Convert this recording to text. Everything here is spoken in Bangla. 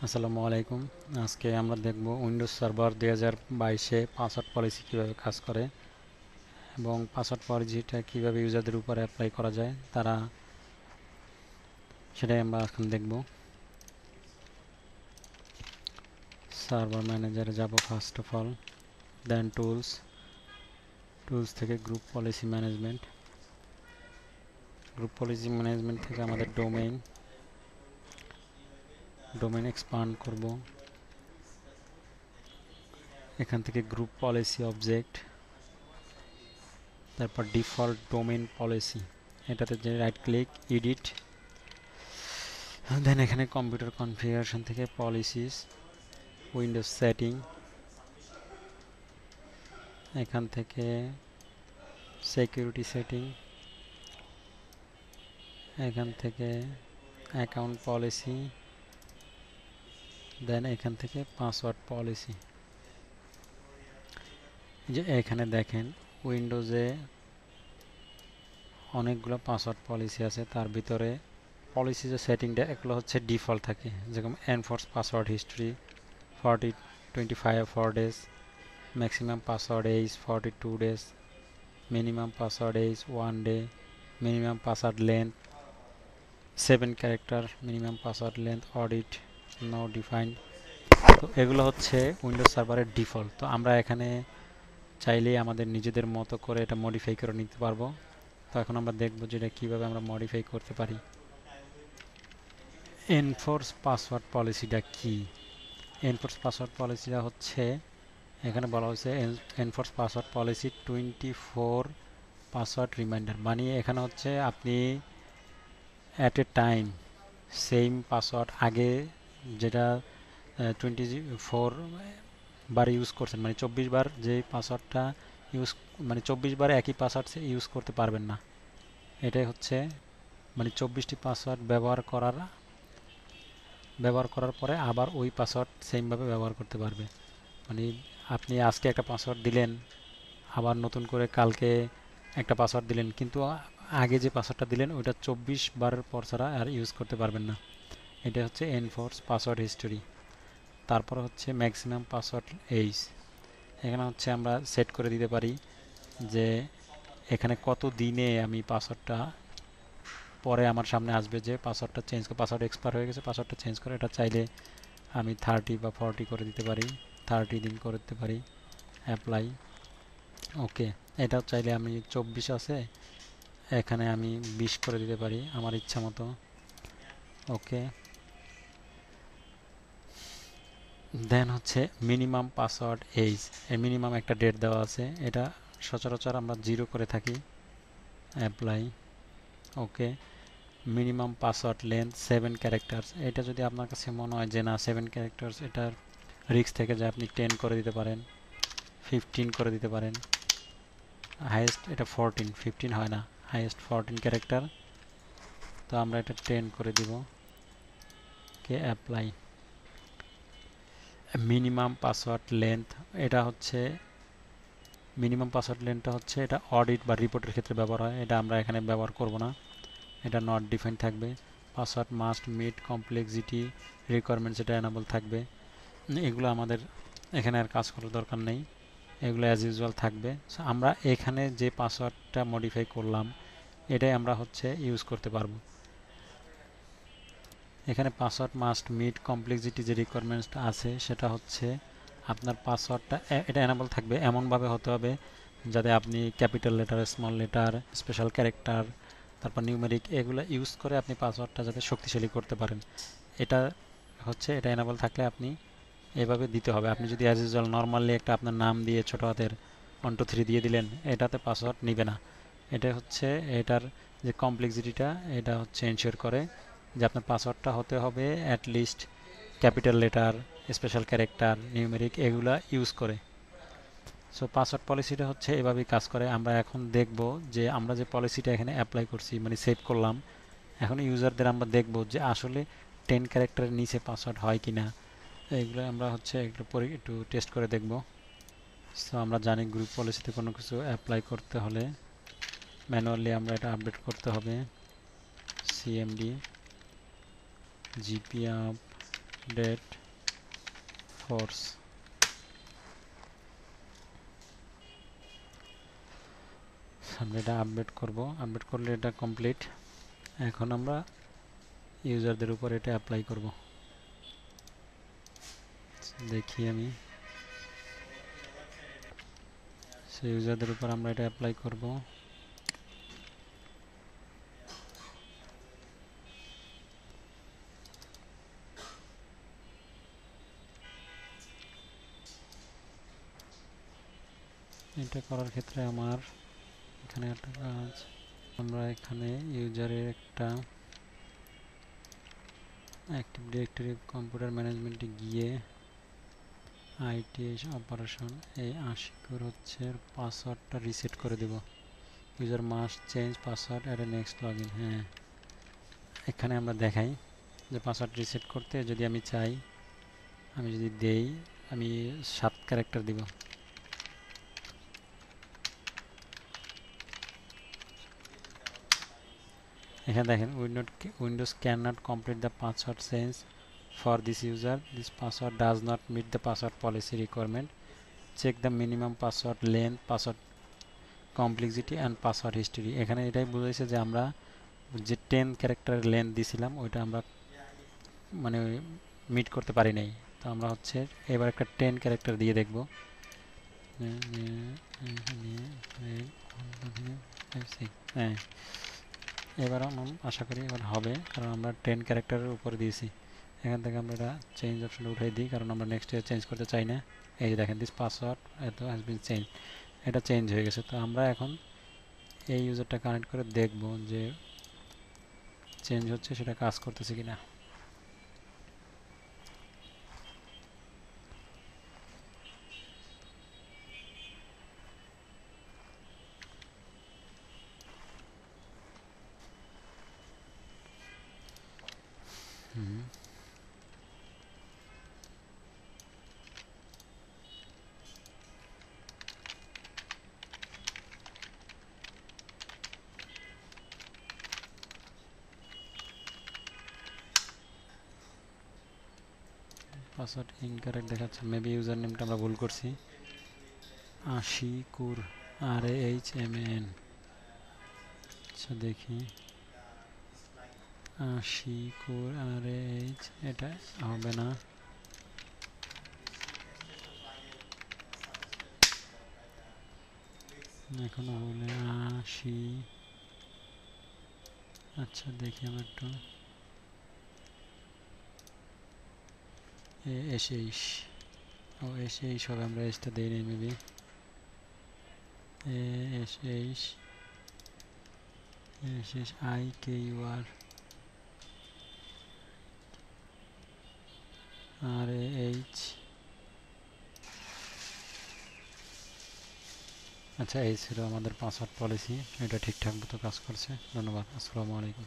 আসসালামু আলাইকুম। আজকে আমরা দেখব উইন্ডোজ সার্ভার 2022-এ পাসওয়ার্ড পলিসি কিভাবে কাজ করে এবং পাসওয়ার্ড পলিসিটা কিভাবে ইউজারদের উপরে অ্যাপ্লাই করা যায় সেটাই আমরা এখন দেখব। সার্ভার ম্যানেজারে যাব first of all, then tools থেকে গ্রুপ পলিসি ম্যানেজমেন্ট থেকে আমাদের ডোমেইন এক্সপান্ড করব। এখান থেকে গ্রুপ পলিসি অবজেক্ট, তারপর ডিফল্ট ডোমেইন পলিসি, এটাতে যে রাইট ক্লিক এডিট, দেন এখানে কম্পিউটার কনফিগারেশন থেকে পলিসিস, উইন্ডোজ সেটিং, এখান থেকে সিকিউরিটি সেটিং, এখান থেকে অ্যাকাউন্ট পলিসি, দেন এখান থেকে পাসওয়ার্ড পলিসি। যে এখানে দেখেন উইন্ডোজে অনেকগুলো পাসওয়ার্ড পলিসি আছে, তার ভিতরে পলিসি যে সেটিংটা এগুলো হচ্ছে ডিফল্ট থাকে, যেরকম enforce password history 25 days, maximum password age 42 days, minimum password age 1 day, minimum password length 7 character, minimum password length audit no defined. তো এগুলো হচ্ছে উইন্ডোজ সার্ভারের ডিফল্ট। তো আমরা এখানে চাইলেই আমাদের নিজেদের মতো করে এটা মডিফাই করে নিতে পারবো। তো এখন আমরা দেখব যে এটা কীভাবে আমরা মডিফাই করতে পারি। এনফোর্স পাসওয়ার্ড পলিসিটা কি? এনফোর্স পাসওয়ার্ড পলিসিটা হচ্ছে, এখানে বলা হয়েছে enforce password policy 24 password reminder, মানে এখানে হচ্ছে আপনি at a time same password আগে যেটা 24 বার ইউজ করছেন, মানে 24 বার যে পাসওয়ার্ডটা ইউজ, মানে 24 বার একই পাসওয়ার্ড ইউজ করতে পারবেন না। এটাই হচ্ছে, মানে 24টি পাসওয়ার্ড ব্যবহার করার পরে আবার ওই পাসওয়ার্ড সেমভাবে ব্যবহার করতে পারবে। মানে আপনি আজকে একটা পাসওয়ার্ড দিলেন, আবার নতুন করে কালকে একটা পাসওয়ার্ড দিলেন, কিন্তু আগে যে পাসওয়ার্ডটা দিলেন ওইটা 24 বারের পর ছাড়া আর ইউজ করতে পারবেন না। এটা হচ্ছে এনফোর্স পাসওয়ার্ড হিস্টোরি। তারপর হচ্ছে ম্যাক্সিমাম পাসওয়ার্ড এইজ, এখানে হচ্ছে আমরা সেট করে দিতে পারি যে এখানে কত দিনে আমি পাসওয়ার্ডটা পরে আমার সামনে আসবে যে পাসওয়ার্ড এক্সপায়ার হয়ে গেছে, পাসওয়ার্ডটা চেঞ্জ করে। এটা চাইলে আমি 30 বা 40 করে দিতে পারি, 30 দিন করে দিতে পারি। অ্যাপ্লাই, ওকে। এটাও চাইলে আমি 24 আছে, এখানে আমি 20 করে দিতে পারি আমার ইচ্ছা মতো, ওকে। দেন হচ্ছে মিনিমাম পাসওয়ার্ড এইজ, এর মিনিমাম একটা ডেট দেওয়া আছে, এটা সচরাচর আমরা 0 করে থাকি। অ্যাপ্লাই, ওকে। মিনিমাম পাসওয়ার্ড লেন্থ 7 ক্যারেক্টার্স, এটা যদি আপনার কাছে মনে হয় যে না 7 ক্যারেক্টার্স এটার রিস্ক থেকে যে আপনি 10 করে দিতে পারেন, 15 করে দিতে পারেন। হাইয়েস্ট এটা 14, 15 হয় না, হাইয়েস্ট 14 ক্যারেক্টার। তো আমরা এটা 10 করে দিব, ওকে। অ্যাপ্লাই। মিনিমাম পাসওয়ার্ড লেন্থ, এটা হচ্ছে মিনিমাম পাসওয়ার্ড লেন্থটা হচ্ছে এটা অডিট বা রিপোর্টের ক্ষেত্রে ব্যবহার হয়, এটা আমরা এখানে ব্যবহার করব না, এটা নট ডিফাইন থাকবে। Password must meet complexity requirements, এটা এনাবল থাকবে। এগুলো আমাদের এখানে আর কাজ করার দরকার নেই, এগুলো অ্যাজ ইউজুয়াল থাকবে। সো আমরা এখানে যে পাসওয়ার্ডটা মডিফাই করলাম এটাই আমরা হচ্ছে ইউজ করতে পারবো। এখানে পাসওয়ার্ড মাস্ট মিট কমপ্লেক্সিটি যে রিকোয়ারমেন্টসটা আছে সেটা হচ্ছে আপনার পাসওয়ার্ডটা এটা এনাবল থাকবে, এমনভাবে হতে হবে যাতে আপনি capital letter, small letter, special character, তারপর নিউমেরিক, এগুলো ইউজ করে আপনি পাসওয়ার্ডটা যাতে শক্তিশালী করতে পারেন। এটা হচ্ছে, এটা এনাবল থাকলে আপনি এভাবে দিতে হবে। আপনি যদি অ্যাজ ইউজুয়াল নর্মালি একটা আপনার নাম দিয়ে ছোটো হাতের 1 2 3 দিয়ে দিলেন, এটাতে পাসওয়ার্ড নিবে না। এটা হচ্ছে এটার যে কমপ্লেক্সিটিটা, এটা হচ্ছে এনশিওর করে যে আপনার পাসওয়ার্ডটা হতে হবে at least capital letter, special character, numeric, এগুলা ইউজ করে। সো পাসওয়ার্ড পলিসিটা হচ্ছে এভাবেই কাজ করে। আমরা এখন দেখব যে আমরা যে পলিসিটা এখানে অ্যাপ্লাই করছি, মানে সেভ করলাম, এখন ইউজারদের আমরা দেখব যে আসলে 10 ক্যারেক্টারের নিচে পাসওয়ার্ড হয় কি না। এগুলো আমরা হচ্ছে একটু টেস্ট করে দেখব। সো আমরা জানি গ্রুপ পলিসিতে কোনো কিছু অ্যাপ্লাই করতে হলে ম্যানুয়ালি আমরা এটা আপডেট করতে হবে। CMD GP up update force. আমরা এটা আপডেট করব, আপডেট করলে এটা কমপ্লিট। এখন আমরা ইউজারদের উপর এটা অ্যাপ্লাই করব। দেখি আমি সেই ইউজারদের উপর আমরা এটা অ্যাপ্লাই করব। এটা করার ক্ষেত্রে আমার এখানে একটা কাজ, আমরা এখানে ইউজারের একটা অ্যাক্টিভ ডিরেক্টরি কম্পিউটার ম্যানেজমেন্টে গিয়ে আইটিএস অপারেশন এই আশিকুর হচ্ছে পাসওয়ার্ডটা রিসেট করে দেব। User must change password at next log in. হ্যাঁ, এখানে আমরা দেখাই যে পাসওয়ার্ড রিসেট করতে যদি আমি চাই, আমি যদি দেই, আমি 7 ক্যারেক্টার দিব। এখানে দেখেন Windows cannot complete the password change for this user, this password does not meet the password policy requirement, check the minimum password length, password complexity and password history. এখানে এটাই বুঝাইছে যে আমরা যে 10 ক্যারেক্টারের লেন্থ দিছিলাম ওইটা আমরা মানে মিট করতে পারি নাই। তো আমরা হচ্ছে এবার একটা 10 ক্যারেক্টার দিয়ে দেখব। হ্যাঁ, এবার আশা করি এবার হবে, কারণ আমরা 10 ক্যারেক্টারের উপর দিয়েছি। এখান থেকে আমরা এটা চেঞ্জ অপশনটা উঠাই দিই, কারণ আমরা নেক্সট চেঞ্জ করতে চাই না। এই যে দেখেন দিস পাসওয়ার্ড এত হ্যাজ বিন চেঞ্জ, এটা চেঞ্জ হয়ে গেছে। তো আমরা এখন এই ইউজারটা কানেক্ট করে দেখব যে চেঞ্জ হচ্ছে সেটা কাজ করতেছে কিনা। পাসওয়ার্ড ইনকারেক্ট দেখাচ্ছে, মেবি ইউজার নেমটা আমরা ভুল করছি। আশিকুর RAHMAN। আচ্ছা দেখি, আশিকুর RH, এটা হবে না। এখনো বলে আশি। আচ্ছা দেখি আমরা একটু এস ও এস হবে, আমরা এসটা দিই নাই মেবি। S IKUR RH। আচ্ছা এই ছিল আমাদের পাসওয়ার্ড পলিসি, এটা ঠিকঠাক মতো কাজ করছে। ধন্যবাদ, আসসালামু আলাইকুম।